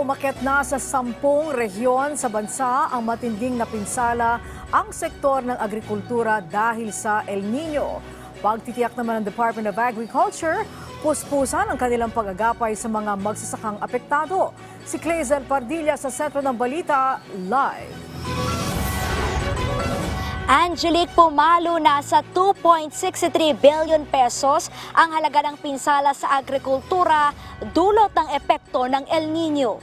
umakyat na sa 10 rehiyon sa bansa ang matinding napinsala ang sektor ng agrikultura dahil sa El Nino. Pagtitiyak naman ng Department of Agriculture, puspusan ang kanilang pag-agapay sa mga magsasakang apektado. Si Clazel Pardilla sa sentro ng balita, live. Angelique, pumalo na sa 2.63 billion pesos ang halaga ng pinsala sa agrikultura dulot ng epekto ng El Nino.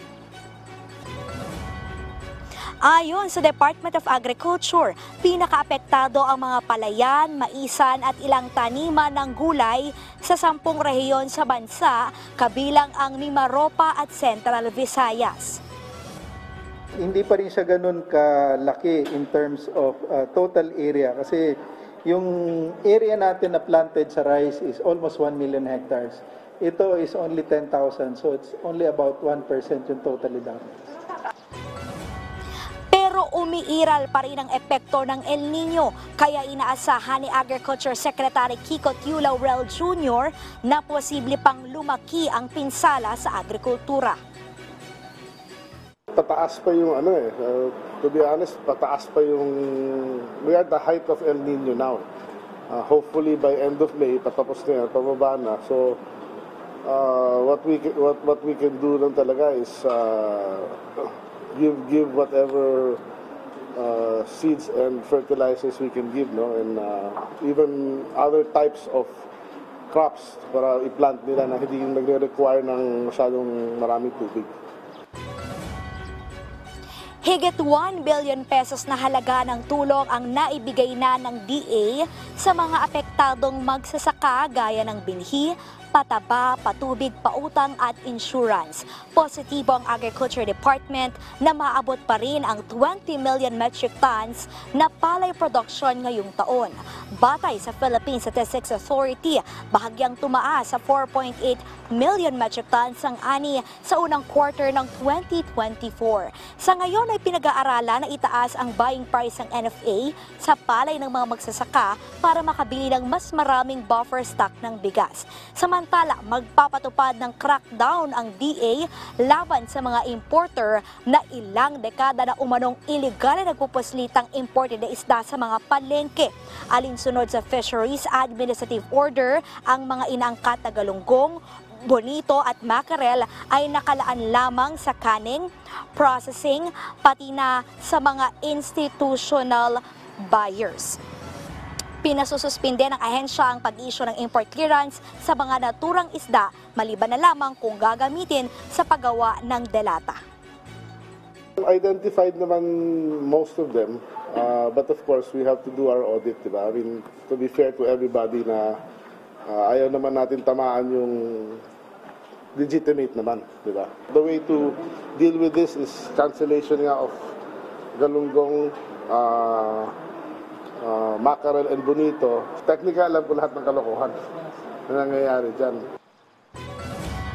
Ayon sa Department of Agriculture, pinakaapektado ang mga palayan, maisan at ilang taniman ng gulay sa 10 rehiyon sa bansa, kabilang ang Mimaropa at Central Visayas. Hindi pa rin siya ganun kalaki in terms of total area kasi yung area natin na planted sa rice is almost 1 million hectares. Ito is only 10,000, so it's only about 1% yung totally damaged. Pero umiiral pa rin ang epekto ng El Nino, kaya inaasahan ni Agriculture Secretary Kiko Q. Laurel Jr. na posible pang lumaki ang pinsala sa agrikultura. Pataas pa yung to be honest, pataas pa yung, we are at the height of El Nino now. Hopefully by end of May, patapos na yan, pababa na. So, what we can do lang talaga is give whatever seeds and fertilizers we can give, no? And even other types of crops para i-plant nila na hindi nagre-require ng masyadong maraming tubig. Higit 1 billion pesos na halaga ng tulong ang naibigay na ng DA sa mga apektadong magsasaka gaya ng binhi, pataba, patubig, pautang at insurance. Positibo ang Agriculture Department na maabot pa rin ang 20 million metric tons na palay production ngayong taon. Batay sa Philippine Statistics Authority, bahagyang tumaas sa 4.8 million metric tons ang ani sa unang quarter ng 2024. Sa ngayon ay pinag-aaralan na itaas ang buying price ng NFA sa palay ng mga magsasaka para makabili ng mas maraming buffer stock ng bigas. Samantala, magpapatupad ng crackdown ang DA laban sa mga importer na ilang dekada na umanong iligal na nagpupuslitang imported na isda sa mga palengke. Alinsunod sa Fisheries Administrative Order, ang mga inaangkat na galunggong, bonito at mackerel ay nakalaan lamang sa canning, processing, pati na sa mga institutional buyers. Pinasususpinde ng ahensya ang pag-issue ng import clearance sa mga naturang isda, maliban na lamang kung gagamitin sa paggawa ng delata. Identified naman most of them, but of course we have to do our audit, diba? I mean, to be fair to everybody na ayaw naman natin tamaan yung legitimate naman, diba? The way to deal with this is cancellation nga of galunggong, mackerel and bonito. Technical, alam ko lahat ng kalokohan na nangyayari dyan.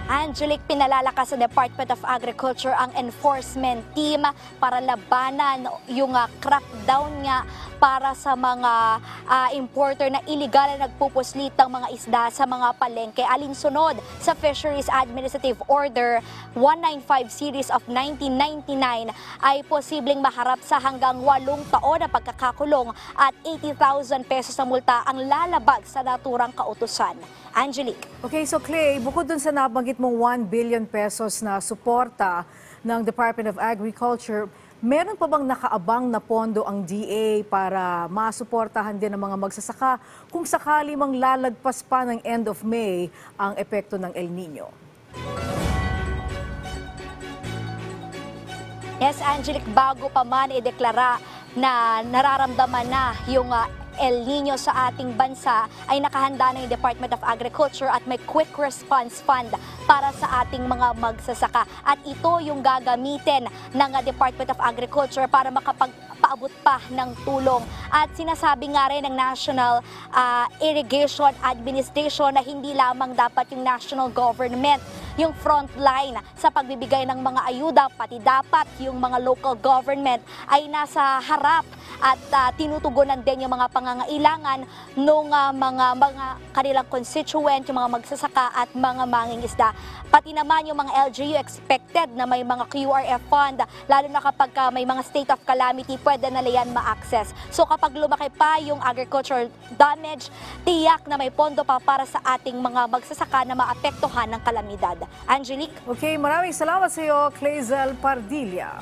Angelique, pinalalakas sa Department of Agriculture ang enforcement team para labanan yung crackdown nga para sa mga importer na iligal na nagpupuslitang mga isda sa mga palengke. Alinsunod sa Fisheries Administrative Order 195 Series of 1999 ay posibleng maharap sa hanggang 8 taon na pagkakakulong at 80,000 pesos na multa ang lalabag sa naturang kautusan. Angelique. Okay, so Clay, bukod dun sa nabanggit mong 1 billion pesos na suporta ng Department of Agriculture, meron pa bang nakaabang na pondo ang DA para masuportahan din ng mga magsasaka kung sakali mang lalagpas pa ng end of May ang epekto ng El Nino? Yes, Angelique, bago pa man ideklara na nararamdaman na yung El Nino sa ating bansa, ay nakahanda na yung Department of Agriculture at may Quick Response Fund para sa ating mga magsasaka. At ito yung gagamitin ng Department of Agriculture para makapagpaabot pa ng tulong. At sinasabi nga rin ng National Irrigation Administration na hindi lamang dapat yung national government yung front line sa pagbibigay ng mga ayuda, pati dapat yung mga local government ay nasa harap at tinutugunan din yung mga pangangailangan ng mga kanilang constituent, yung mga magsasaka at mga mangingisda. Pati naman yung mga LGU expected na may mga QRF fund, lalo na kapag may mga state of calamity, pwede na yan ma-access. So kapag lumaki pa yung agricultural damage, tiyak na may pondo pa para sa ating mga magsasaka na maapektuhan ng kalamidad. Angelique? Okay, maraming salamat sa iyo, Clazel Pardilla.